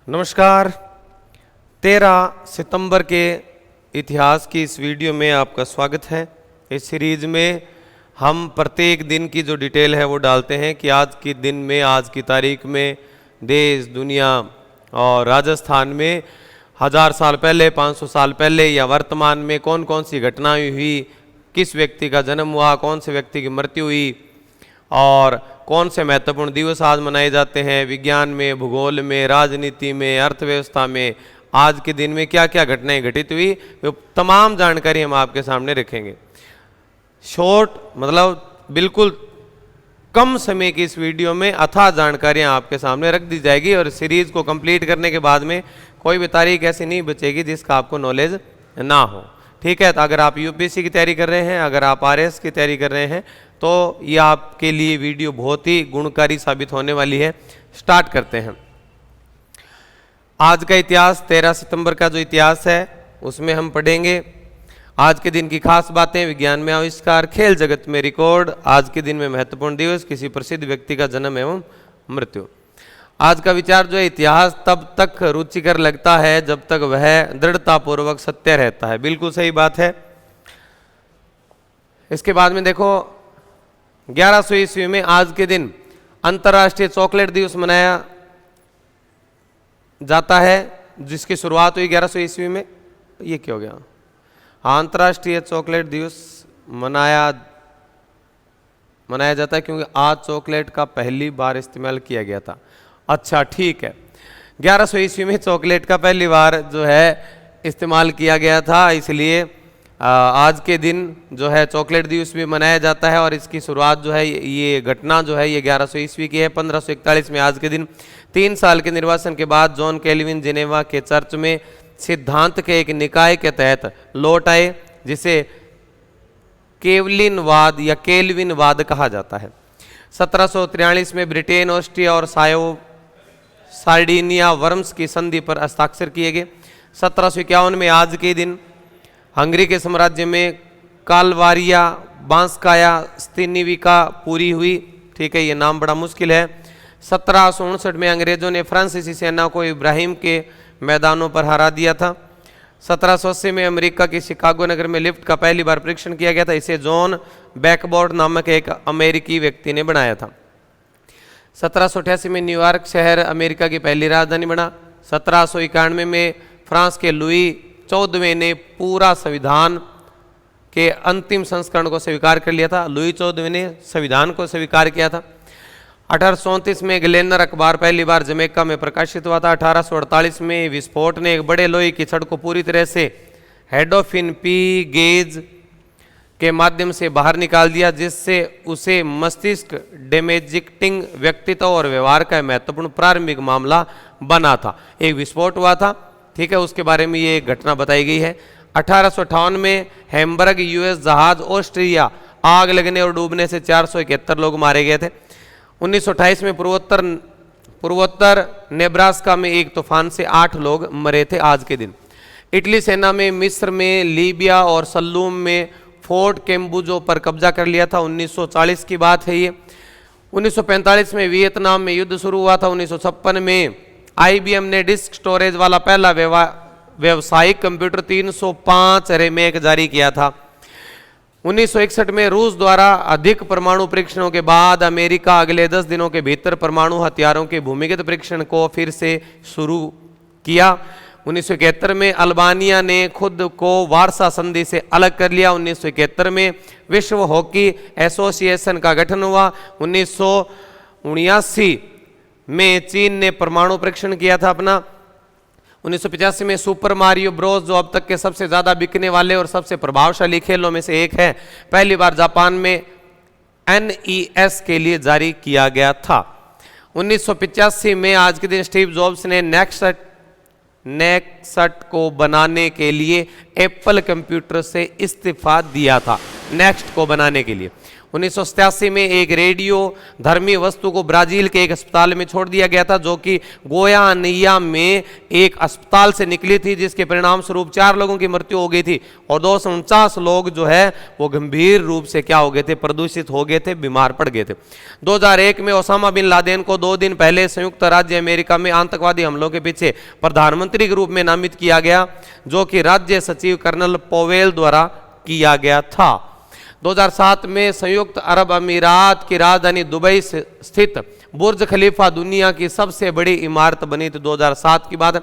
नमस्कार। 13 सितंबर के इतिहास की इस वीडियो में आपका स्वागत है। इस सीरीज में हम प्रत्येक दिन की जो डिटेल है वो डालते हैं कि आज के दिन में, आज की तारीख में देश, दुनिया और राजस्थान में 1000 साल पहले, 500 साल पहले या वर्तमान में कौन कौन सी घटनाएं हुई, किस व्यक्ति का जन्म हुआ, कौन से व्यक्ति की मृत्यु हुई और कौन से महत्वपूर्ण दिवस आज मनाए जाते हैं। विज्ञान में, भूगोल में, राजनीति में, अर्थव्यवस्था में आज के दिन में क्या क्या घटनाएं घटित हुई, वो तमाम जानकारी हम आपके सामने रखेंगे। शॉर्ट मतलब बिल्कुल कम समय की इस वीडियो में अथाह जानकारियां आपके सामने रख दी जाएगी और सीरीज को कंप्लीट करने के बाद में कोई भी तारीख ऐसी नहीं बचेगी जिसका आपको नॉलेज ना हो। ठीक है, तो अगर आप यूपीएससी की तैयारी कर रहे हैं, अगर आप आरएस की तैयारी कर रहे हैं तो ये आपके लिए वीडियो बहुत ही गुणकारी साबित होने वाली है। स्टार्ट करते हैं। आज का इतिहास, 13 सितंबर का जो इतिहास है उसमें हम पढ़ेंगे आज के दिन की खास बातें, विज्ञान में आविष्कार, खेल जगत में रिकॉर्ड, आज के दिन में महत्वपूर्ण दिवस, किसी प्रसिद्ध व्यक्ति का जन्म एवं मृत्यु। आज का विचार जो है, इतिहास तब तक रुचिकर लगता है जब तक वह दृढ़तापूर्वक सत्य रहता है। बिल्कुल सही बात है। इसके बाद में देखो, 1100 ईस्वी में आज के दिन अंतर्राष्ट्रीय चॉकलेट दिवस मनाया जाता है, जिसकी शुरुआत हुई 1100 ईस्वी में। ये क्या हो गया? हाँ, अंतर्राष्ट्रीय चॉकलेट दिवस मनाया जाता है क्योंकि आज चॉकलेट का पहली बार इस्तेमाल किया गया था। अच्छा, ठीक है। 1100 ईस्वी में चॉकलेट का पहली बार जो है इस्तेमाल किया गया था, इसलिए आज के दिन जो है चॉकलेट दिवस भी मनाया जाता है। और इसकी शुरुआत जो है, ये घटना जो है ये 1100 ईस्वी की है। 1541 में आज के दिन 3 साल के निर्वासन के बाद जॉन केल्विन जिनेवा के चर्च में सिद्धांत के एक निकाय के तहत लौट आए, जिसे केवलिनवाद या केल्विनवाद कहा जाता है। 1743 में ब्रिटेन, ऑस्ट्रिया और सार्डिनिया वर्म्स की संधि पर हस्ताक्षर किए गए। 1751 में आज के दिन हंगरी के साम्राज्य में कालवारिया बांसकाया स्तिनिविका पूरी हुई। ठीक है, ये नाम बड़ा मुश्किल है। 1759 में अंग्रेजों ने फ्रांसीसी सेना को इब्राहिम के मैदानों पर हरा दिया था। 1780 में अमेरिका के शिकागो नगर में लिफ्ट का पहली बार परीक्षण किया गया था। इसे जॉन बैकबोर्ड नामक एक अमेरिकी व्यक्ति ने बनाया था। 1788 में न्यूयॉर्क शहर अमेरिका की पहली राजधानी बना। 1791 में फ्रांस के लुई 14वें ने पूरा संविधान के अंतिम संस्करण को स्वीकार कर लिया था। लुई 14वें ने संविधान को स्वीकार किया था। 1834 में ग्लेनर अखबार पहली बार जमैका में प्रकाशित हुआ था। 1848 में विस्फोट ने एक बड़े लोहे की छड़ को पूरी तरह से हेडोफिन पी गेज के माध्यम से बाहर निकाल दिया, जिससे उसे मस्तिष्क डैमेजिंग व्यक्तित्व और व्यवहार का महत्वपूर्ण प्रारंभिक मामला बना था। एक विस्फोट हुआ था, ठीक है, उसके बारे में ये घटना बताई गई है। 1858 में हैम्बर्ग यूएस जहाज ऑस्ट्रिया आग लगने और डूबने से 471 लोग मारे गए थे। 1928 में पूर्वोत्तर नेब्रास्का में एक तूफान से 8 लोग मरे थे आज के दिन। इटली सेना में मिस्र में, लीबिया और सल्लूम में फोर्ट कैम्बुजो पर कब्जा कर लिया था। 1940 की बात है ये। 1945 में वियतनाम में युद्ध शुरू हुआ था। 1956 में IBM ने डिस्क स्टोरेज वाला पहला व्यवसायिक कंप्यूटर 305 रेमेक जारी किया था। 1961 में रूस द्वारा अधिक परमाणु परीक्षणों के बाद अमेरिका अगले 10 दिनों के भीतर परमाणु हथियारों के भूमिगत परीक्षण को फिर से शुरू किया। 1971 में अल्बानिया ने खुद को वारसा संधि से अलग कर लिया। 1971 में विश्व हॉकी एसोसिएशन का गठन हुआ। 1979 में चीन ने परमाणु परीक्षण किया था अपना। 1985 में सुपर मारियो ब्रोस, जो अब तक के सबसे ज्यादा बिकने वाले और सबसे प्रभावशाली खेलों में से एक है, पहली बार जापान में NES के लिए जारी किया गया था। 1985 में आज के दिन स्टीव जॉब्स ने नेक्सट को बनाने के लिए एप्पल कंप्यूटर से इस्तीफा दिया था। नेक्स्ट को बनाने के लिए 1987 में एक रेडियो धर्मी वस्तु को ब्राजील के एक अस्पताल में छोड़ दिया गया था, जो कि गोयानिया में एक अस्पताल से निकली थी, जिसके परिणाम स्वरूप 4 लोगों की मृत्यु हो गई थी और 249 लोग जो है वो गंभीर रूप से क्या हो गए थे, प्रदूषित हो गए थे, बीमार पड़ गए थे। 2001 में ओसामा बिन लादेन को 2 दिन पहले संयुक्त राज्य अमेरिका में आतंकवादी हमलों के पीछे प्रधानमंत्री के रूप में नामित किया गया, जो कि राज्य सचिव कर्नल पोवेल द्वारा किया गया था। 2007 में संयुक्त अरब अमीरात की राजधानी दुबई स्थित बुर्ज खलीफा दुनिया की सबसे बड़ी इमारत बनी थी। 2007 की बात।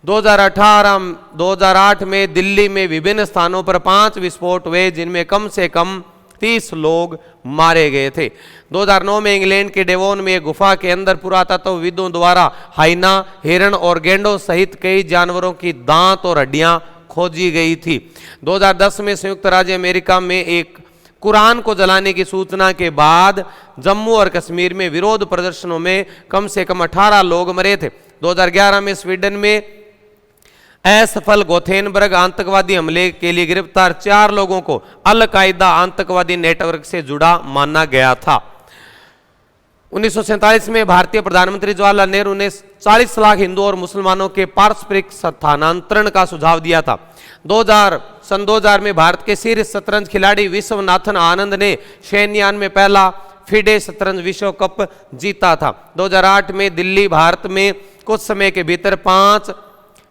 2008 में दिल्ली में विभिन्न स्थानों पर 5 विस्फोट हुए, जिनमें कम से कम 30 लोग मारे गए थे। 2009 में इंग्लैंड के डेवोन में एक गुफा के अंदर पुरातत्वविदों द्वारा हाइना, हिरण और गेंडों सहित कई जानवरों की दांत और हड्डियां खोजी गई थी। 2010 में संयुक्त राज्य अमेरिका में एक कुरान को जलाने की सूचना के बाद जम्मू और कश्मीर में विरोध प्रदर्शनों में कम से कम 18 लोग मरे थे। 2011 में स्वीडन में असफल गोथेनबर्ग आतंकवादी हमले के लिए गिरफ्तार 4 लोगों को अल कायदा आतंकवादी नेटवर्क से जुड़ा माना गया था। 1947 में भारतीय प्रधानमंत्री जवाहरलाल नेहरू ने 40 लाख हिंदू और मुसलमानों के पारस्परिक स्थानांतरण का सुझाव दिया था। 2000 में भारत के शीर्ष शतरंज खिलाड़ी विश्वनाथन आनंद ने शेनयान में पहला फिडे शतरंज विश्व कप जीता था। 2008 में दिल्ली भारत में कुछ समय के भीतर 5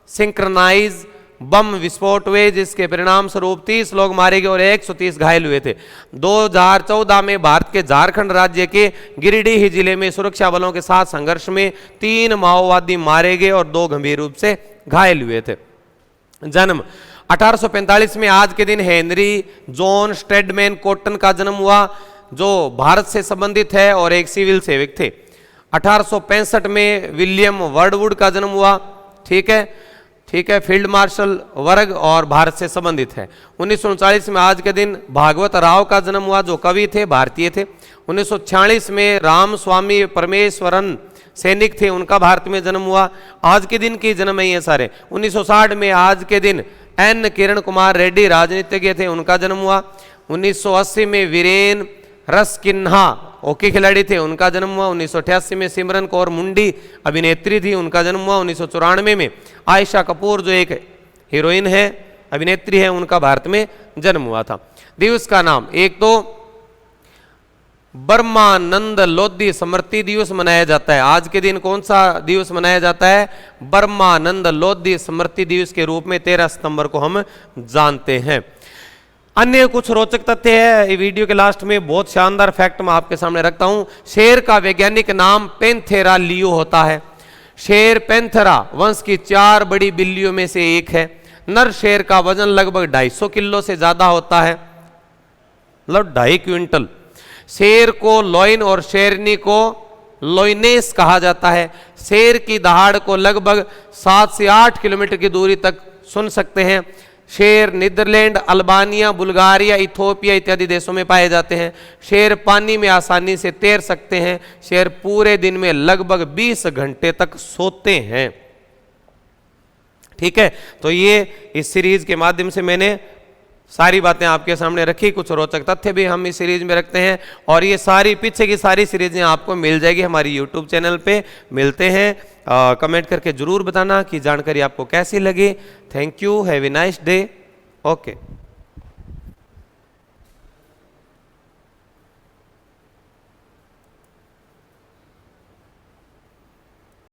सिंक्रनाइज बम विस्फोट हुए, जिसके परिणाम स्वरूप 30 लोग मारे गए और 130 घायल हुए थे। 2014 में भारत के झारखंड राज्य के गिरिडीह जिले में सुरक्षा बलों के साथ संघर्ष में 3 माओवादी मारे गए और 2 गंभीर रूप से घायल हुए थे। जन्म 1845 में आज के दिन हेनरी जॉन स्टेडमैन कॉटन का जन्म हुआ, जो भारत से संबंधित है और एक सिविल सेवक थे। 1865 में विलियम वर्डवुड का जन्म हुआ, ठीक है, फील्ड मार्शल वर्ग और भारत से संबंधित है। 1939 में आज के दिन भागवत राव का जन्म हुआ, जो कवि थे, भारतीय थे। 1946 में राम स्वामी परमेश्वरन सैनिक थे, उनका भारत में जन्म हुआ। आज के दिन की जन्म है सारे। 1960 में आज के दिन एन किरण कुमार रेड्डी राजनीतिज्ञ थे, उनका जन्म हुआ। 1980 में वीरेन रसकिन्हा हॉकी खिलाड़ी थे, उनका जन्म हुआ। 1988 में सिमरन कौर मुंडी अभिनेत्री थी, उनका जन्म हुआ। 1994 में आयशा कपूर जो एक हीरोइन है, अभिनेत्री है, उनका भारत में जन्म हुआ था। दिवस का नाम, एक तो ब्रह्मानंद लोधी स्मृति दिवस मनाया जाता है। आज के दिन कौन सा दिवस मनाया जाता है? ब्रह्मानंद लोधी स्मृति दिवस के रूप में 13 सितंबर को हम जानते हैं। अन्य कुछ रोचक तथ्य है वीडियो के लास्ट में, बहुत शानदार फैक्ट मैं आपके सामने रखता हूं। शेर का वैज्ञानिक नाम पैंथेरा लियो होता है। शेर पैंथेरा वंश की 4 बड़ी बिल्लियों में से एक है। नर शेर का वजन लगभग 250 किलो से ज्यादा होता है, मतलब 2.5 क्विंटल। शेर को लोइन और शेरनी को लोइनेस कहा जाता है। शेर की दहाड़ को लगभग 7 से 8 किलोमीटर की दूरी तक सुन सकते हैं। शेर नीदरलैंड, अल्बानिया, बुल्गारिया, इथोपिया इत्यादि देशों में पाए जाते हैं। शेर पानी में आसानी से तैर सकते हैं। शेर पूरे दिन में लगभग 20 घंटे तक सोते हैं। ठीक है, तो ये इस सीरीज के माध्यम से मैंने सारी बातें आपके सामने रखी। कुछ रोचक तथ्य भी हम इस सीरीज में रखते हैं और ये सारी पीछे की सारी सीरीजें आपको मिल जाएगी हमारी यूट्यूब चैनल पे। मिलते हैं, कमेंट करके जरूर बताना कि जानकारी आपको कैसी लगी। Thank you, have a nice day. Okay.